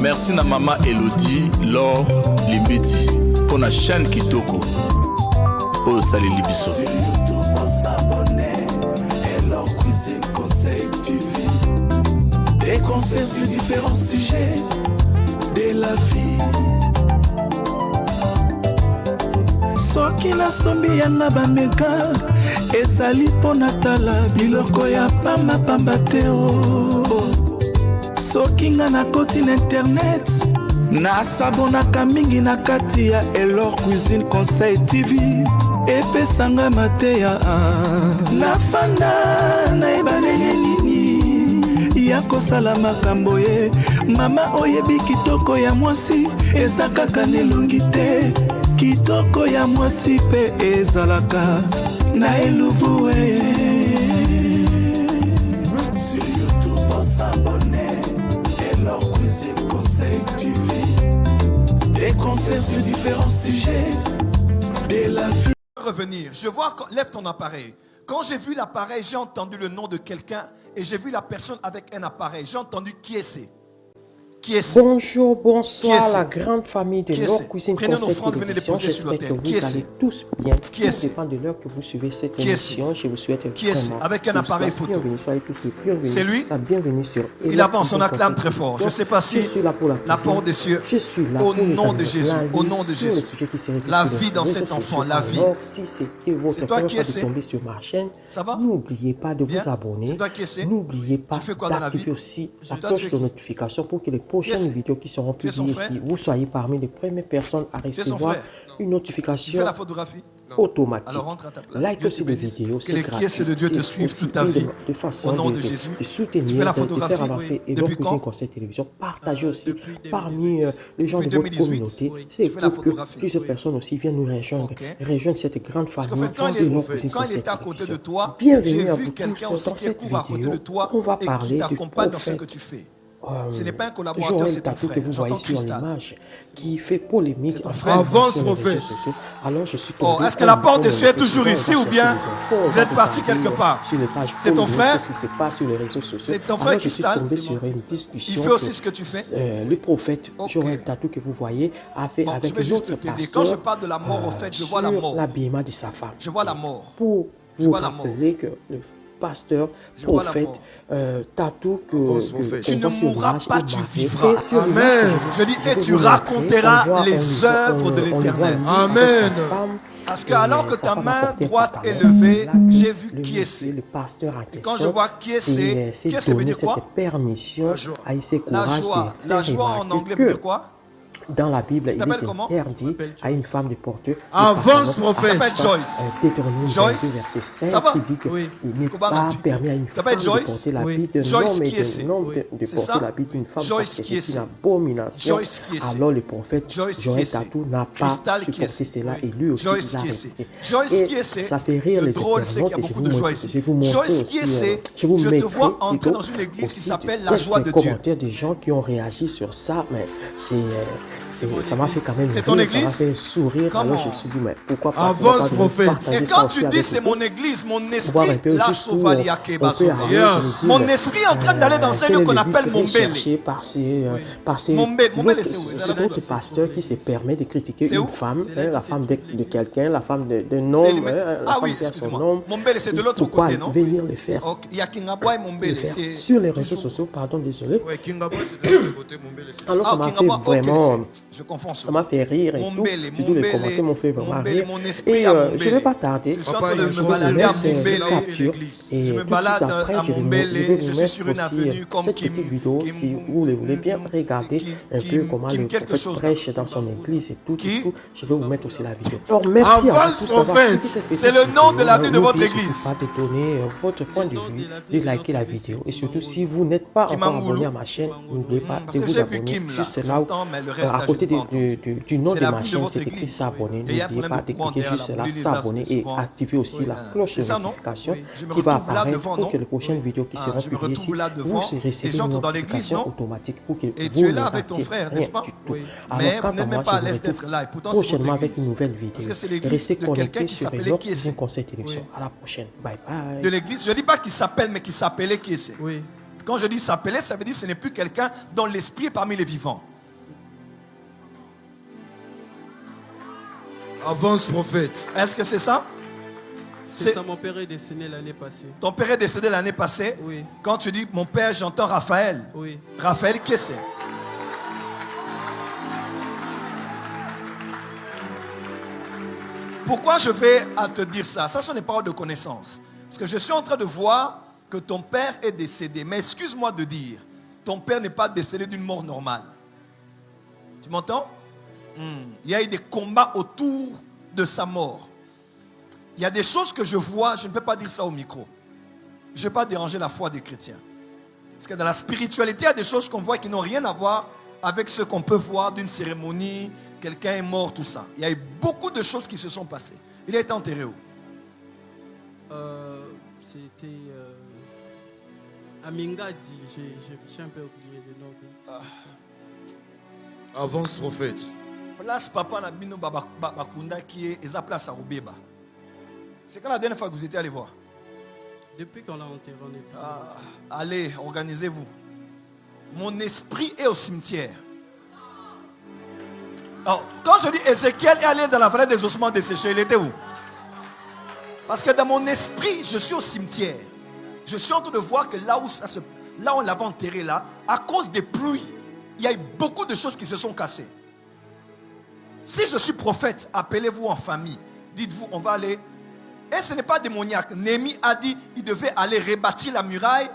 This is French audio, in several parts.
Merci na maman Elodie, Laure, Limbeti, pour la chaîne Kitoko. Oh, salut Libiso. Des conseils sur différents sujets de la vie. Soki na sombi yanga bameka ezali pona tala biloko ya pamba pamba teo. Soki nga na koti na internet nasabonaka mingi na kati ya Elor Cuisine Conseil TV epesanga mateya nafanda na ebale nini ya kosala makambo ye mama oyebi kitoko ya mwasi eza kaka nelongi te kitoko ya mwasi pe ezalaka na elubu sur YouTube on s'abonne Elor Cuisine Conseil TV des conseils sur différents sujets de la vie. Revenir, je vois, lève ton appareil. Quand j'ai vu l'appareil, j'ai entendu le nom de quelqu'un et j'ai vu la personne avec un appareil. J'ai entendu qui est c'est. Bonjour, bonsoir la grande famille de Elor Cuisine Conseil Télévision. J'espère que vous allez tous bien. Tout dépend de l'heure que vous suivez cette émission. Je vous souhaite vraiment avec un appareil photo. Soyez tous les bienvenus. C'est lui. Bienvenue sur il avance, on acclame très fort. Je ne sais pas si la porte des cieux. Je suis là au nom de Jésus. Au nom de Jésus. La vie dans cet enfant, la vie. Si c'était votre première fois de tomber sur ma chaîne, n'oubliez pas de vous abonner. N'oubliez pas d'activer aussi la cloche de notification pour que les prochaines vidéos qui seront publiées ici, vous soyez parmi les premières personnes à recevoir une notification automatique. Alors rentre à ta place. Like aussi des vidéos, que les pièces de Dieu te suivent toute ta vie. De façon au nom de Jésus. De soutenir, de faire avancer Elor Cuisine Conseil Télévision. Partagez aussi parmi les gens de votre communauté. C'est pour que plusieurs personnes aussi viennent nous rejoindre. Rejoindre cette grande famille. Quand il était à côté de toi, bienvenue à vu vous quelqu'un tous aussi dans qui cette court à côté de toi vidéo. On va et parler qui du t'accompagne dans ce prophète. que tu fais. Ce n'est pas un collaborateur, Joël c'est ton Tatou frère. que vous voyez sur l'image qui fait polémique. Avance, mon frère. Alors je suis tombé. Est-ce que la porte des cieux est toujours ici ou bien vous êtes parti quelque part? C'est ton frère? C'est ton frère qui installe. Il fait aussi ce que tu fais. Le prophète Joël Tatou que vous voyez a fait avec l'autre pasteur. Quand je parle de la mort, au fait, je vois la mort. L'habillement de sa femme. Je vois la mort. Pour vous rappeler que le pasteur, prophète, Tatou que tu ne mourras pas, tu vivras. Amen. Je dis, et tu raconteras les œuvres de l'Éternel. Amen. Parce que alors que ta main droite est levée, j'ai vu qui est c'est. Quand je vois qui est c'est veut dire quoi? Permission à essayer courage. La joie en anglais veut dire quoi? Dans la Bible, il est interdit à une femme de porter. Avance, mon frère. Joyce. Deutéronome 22, verset 5, qui dit qu'il n'est pas permis à une femme de porter l'habit d'un homme et d'un homme de porter l'habit d'une femme parce que c'est une abomination. Alors le prophète Joël Tatou n'a pas supporté cela et lui aussi il a arrêté. Et ça fait rire les internautes et je vous montre aussi, je vous mettrai plutôt aussi quelques commentaires des gens qui ont réagi sur ça, mais ça m'a fait quand même rire, ça m'a fait sourire. Alors je me suis dit, mais pourquoi pas? Avance, prophète. Et quand tu dis c'est mon église, mon esprit, la Sovalia Kebazo. Mon esprit est en train d'aller dans un lieu qu'on appelle Mombele. Mombele, c'est d'autres pasteurs qui se permet de critiquer une femme, la femme de quelqu'un, la femme d'un homme, la femme qui a son homme. Mombele, c'est de l'autre côté, non? Venir le faire. Il y a Kingabwa et Mombele. Sur les réseaux sociaux, pardon, désolé. Alors ça m'a fait vraiment. Ça m'a fait rire et tout. Surtout les commentaires m'ont fait vraiment rire. Et je ne vais pas tarder. Je vais me balader à Mombele. Et je me balade à Mombele. Je suis sur une avenue comme cette petite vidéo, si vous le voulez bien regarder un peu comment le prophète prêche dans son église et tout. Je vais vous mettre aussi la vidéo. Alors merci à vous tous. C'est le nom de l'avenue de votre église. Pas de donner votre point de vue, de liker la vidéo. Et surtout, si vous n'êtes pas encore abonné à ma chaîne, n'oubliez pas de vous abonner. Juste là où, à côté du nom de ma chaîne, c'est écrit s'abonner. N'oubliez pas de cliquer juste là, s'abonner et activer aussi la cloche de notification qui va apparaître pour que les prochaines vidéos qui seront publiées ici, vous recevez une notification automatique pour que vous ne ratiez rien du tout. Alors quant à moi, je vous retrouve prochainement avec une nouvelle vidéo. Restez connectés sur Elor Cuisine Conseil Télévision. À la prochaine. Bye bye. De l'église, je ne dis pas qu'il s'appelle, mais qu'il s'appelait qui c'est. Quand je dis s'appeler, ça veut dire que ce n'est plus quelqu'un dont l'esprit est parmi les vivants. Avance, prophète. Est-ce que c'est ça? C'est ça, mon père est décédé l'année passée. Ton père est décédé l'année passée? Oui. Quand tu dis mon père, j'entends Raphaël. Oui. Raphaël, qui c'est? Pourquoi je vais à te dire ça? Ça sont des paroles de connaissance. Parce que je suis en train de voir que ton père est décédé. Mais excuse-moi de dire, ton père n'est pas décédé d'une mort normale. Tu m'entends? Il y a eu des combats autour de sa mort. Il y a des choses que je vois, je ne peux pas dire ça au micro. Je ne vais pas déranger la foi des chrétiens. Parce que dans la spiritualité, il y a des choses qu'on voit qui n'ont rien à voir avec ce qu'on peut voir d'une cérémonie, quelqu'un est mort, tout ça. Il y a eu beaucoup de choses qui se sont passées. Il a été enterré où? C'était à Mingadi. J'ai un peu oublié le nom de... Avance, prophète. Place papa Nabino Bakunda qui est la place à Rubeba. C'est quand la dernière fois que vous étiez allé voir? Depuis qu'on l'a enterré, on est allez, organisez-vous. Mon esprit est au cimetière. Alors, quand je dis Ézéchiel est allé dans la vallée des ossements desséchés, il était où? Parce que dans mon esprit, je suis au cimetière. Je suis en train de voir que là où on l'avait enterré là, à cause des pluies, il y a eu beaucoup de choses qui se sont cassées. Si je suis prophète, appelez-vous en famille. Dites-vous, on va aller. Et ce n'est pas démoniaque. Néhémie a dit qu'il devait aller rebâtir la muraille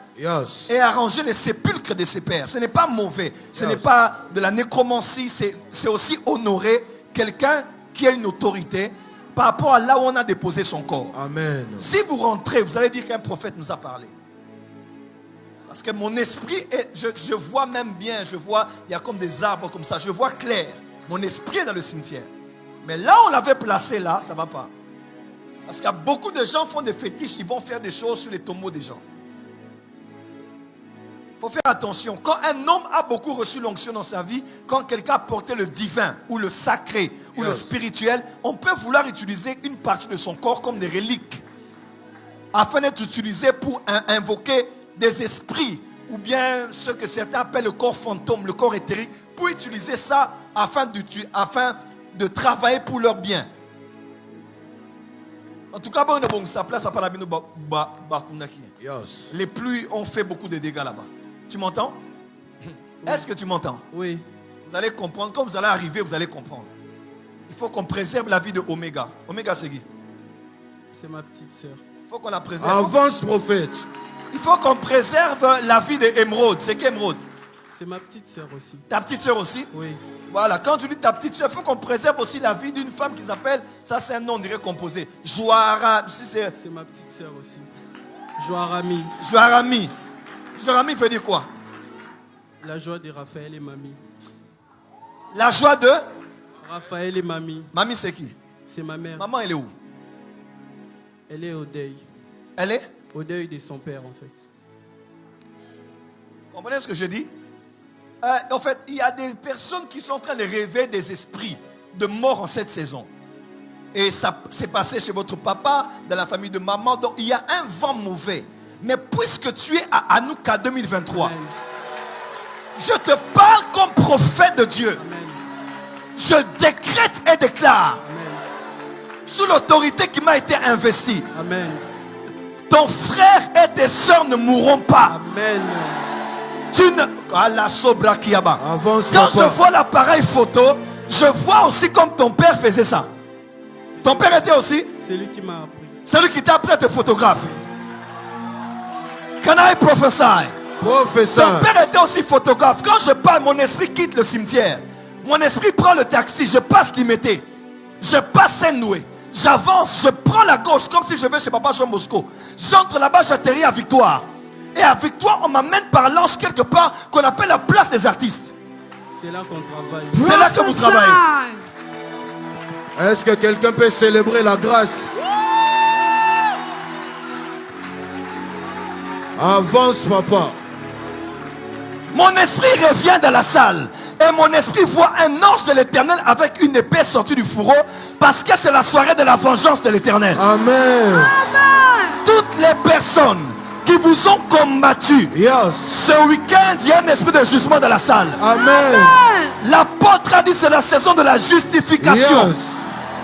et arranger les sépulcres de ses pères. Ce n'est pas mauvais. Ce n'est pas de la nécromancie. C'est aussi honorer quelqu'un qui a une autorité par rapport à là où on a déposé son corps. Amen. Si vous rentrez, vous allez dire qu'un prophète nous a parlé. Parce que mon esprit, je vois même bien, je vois, il y a comme des arbres comme ça, je vois clair. Mon esprit est dans le cimetière. Mais là, on l'avait placé là, ça ne va pas. Parce qu'il y a beaucoup de gens qui font des fétiches, ils vont faire des choses sur les tombeaux des gens. Il faut faire attention. Quand un homme a beaucoup reçu l'onction dans sa vie, quand quelqu'un a porté le divin ou le sacré ou le spirituel, on peut vouloir utiliser une partie de son corps comme des reliques afin d'être utilisé pour invoquer des esprits ou bien ce que certains appellent le corps fantôme, le corps éthérique, pour utiliser ça afin de travailler pour leur bien. En tout cas, ça place papa les pluies ont fait beaucoup de dégâts là-bas. Tu m'entends? Oui. Est-ce que tu m'entends? Oui. Vous allez comprendre. Quand vous allez arriver, vous allez comprendre. Il faut qu'on préserve la vie de Omega. Omega, c'est qui? C'est ma petite sœur. Il faut qu'on la préserve. Avance, prophète. Il faut qu'on préserve la vie d'Émeraude. C'est qui Émeraude? C'est ma petite sœur aussi. Ta petite sœur aussi? Oui. Voilà, quand tu dis ta petite sœur, il faut qu'on préserve aussi la vie d'une femme qui s'appelle, ça c'est un nom, on dirait composé, Joara. C'est ma petite sœur aussi. Joarami. Joarami. Joarami veut dire quoi? La joie de Raphaël et Mamie. La joie de Raphaël et Mamie. Mamie c'est qui? C'est ma mère. Maman elle est où? Elle est au deuil. Elle est? Au deuil de son père en fait. Vous comprenez ce que je dis? En fait, il y a des personnes qui sont en train de rêver des esprits de mort en cette saison. Et ça s'est passé chez votre papa, dans la famille de maman. Donc il y a un vent mauvais. Mais puisque tu es à Hanouka 2023, Amen. Je te parle comme prophète de Dieu. Amen. Je décrète et déclare, Amen. Sous l'autorité qui m'a été investie, Amen. Ton frère et tes soeurs ne mourront pas. Amen. Tu ne... Avance, quand je vois l'appareil photo, je vois aussi comme ton père faisait ça. Ton père était aussi? C'est lui qui m'a appris. C'est lui qui t'a appris à te photographier. Can I prophesy? Ton père était aussi photographe. Quand je parle, mon esprit quitte le cimetière. Mon esprit prend le taxi, je passe Limité. Je passe Saint-Noué. J'avance, je prends la gauche comme si je vais chez Papa Jean Bosco. J'entre là-bas, j'atterris à Victoire. Et à Victoire, on m'amène par l'ange quelque part qu'on appelle la place des artistes. C'est là qu'on travaille. C'est là que vous travaillez. Est-ce que quelqu'un peut célébrer la grâce? Avance, papa. Mon esprit revient dans la salle. Et mon esprit voit un ange de l'Éternel avec une épée sortie du fourreau. Parce que c'est la soirée de la vengeance de l'Éternel. Amen. Toutes les personnes qui vous ont combattu, ce week-end, il y a un esprit de jugement dans la salle. Amen. L'apôtre a dit c'est la saison de la justification.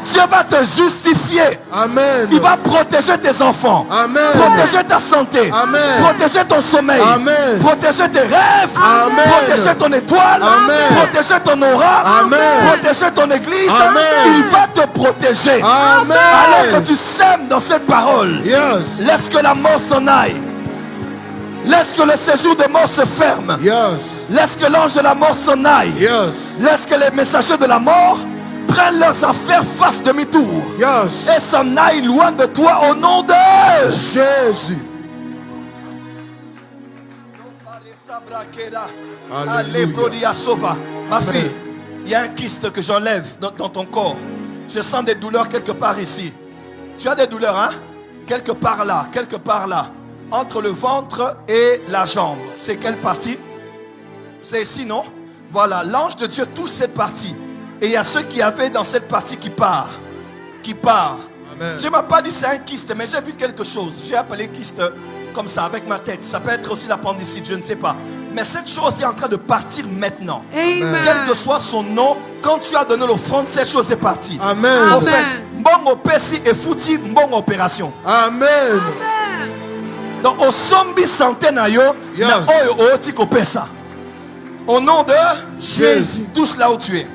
Dieu va te justifier. Amen. Il va protéger tes enfants. Amen. Protéger ta santé. Amen. Protéger ton sommeil. Amen. Protéger tes rêves. Amen. Protéger ton étoile. Amen. Protéger ton aura. Amen. Protéger ton église. Amen. Il va te protéger. Amen. Alors que tu sèmes dans cette parole, Yes. laisse que la mort s'en aille. Laisse que le séjour des morts se ferme. Yes. Laisse que l'ange de la mort s'en aille. Yes. Laisse que les messagers de la mort prennent leurs affaires, fassent demi-tour. Yes. Et s'en aillent loin de toi au nom de Jésus. Alléluia. Ma fille, il y a un kyste que j'enlève dans ton corps. Je sens des douleurs quelque part ici. Tu as des douleurs, hein? Quelque part là, entre le ventre et la jambe. C'est quelle partie? C'est ici, non? Voilà, l'ange de Dieu touche cette partie. Et il y a ceux qui avaient dans cette partie qui part. Amen. Je ne m'ai pas dit c'est un kyste, mais j'ai vu quelque chose. J'ai appelé kyste comme ça, avec ma tête. Ça peut être aussi l'appendicite, je ne sais pas. Mais cette chose est en train de partir maintenant. Amen. Quel que soit son nom, quand tu as donné l'offrande, cette chose est partie. Amen. En fait, mbongo pesi et fouti mbongo opération. Amen. Donc, au sombi santé na yo, Yes. na oyo oti kopesa. Au nom de Jésus. Tous là où tu es.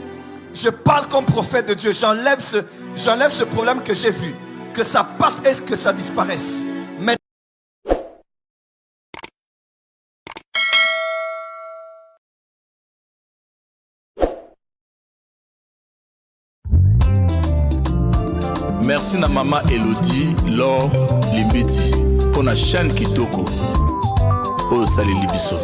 Je parle comme prophète de Dieu. J'enlève ce problème que j'ai vu. Que ça parte et que ça disparaisse. Mais Merci na maman Elodie, Laure, Limbeti, pour la chaîne Kitoko. Oh, salut Libiso.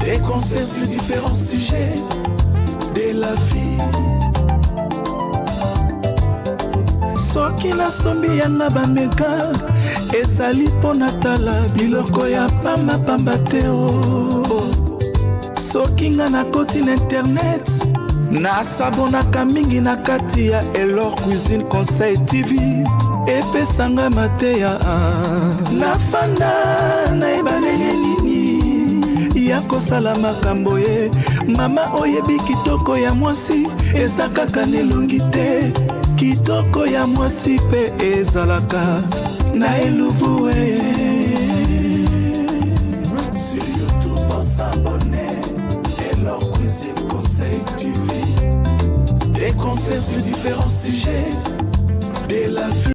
Des concerts sur différents sujets de la vie. Soki nasombi yanga bameka ezali mpona tala biloko ya pamba te o. Soki nga nakoti na internet nasabonaka mingi na kati ya Elor Cuisine Conseil TV epesanga mateya nafanda nayeba ndenge nini ya kosala makambo ye. Mama oyebi kitoko ya mwasi eza kaka nelongi te, kitoko ya mwasi pe ezalaka na elubu sur YouTube on s'abonne Elor Cuisine Conseil TV. Des concerts sur différents sujets de la vie.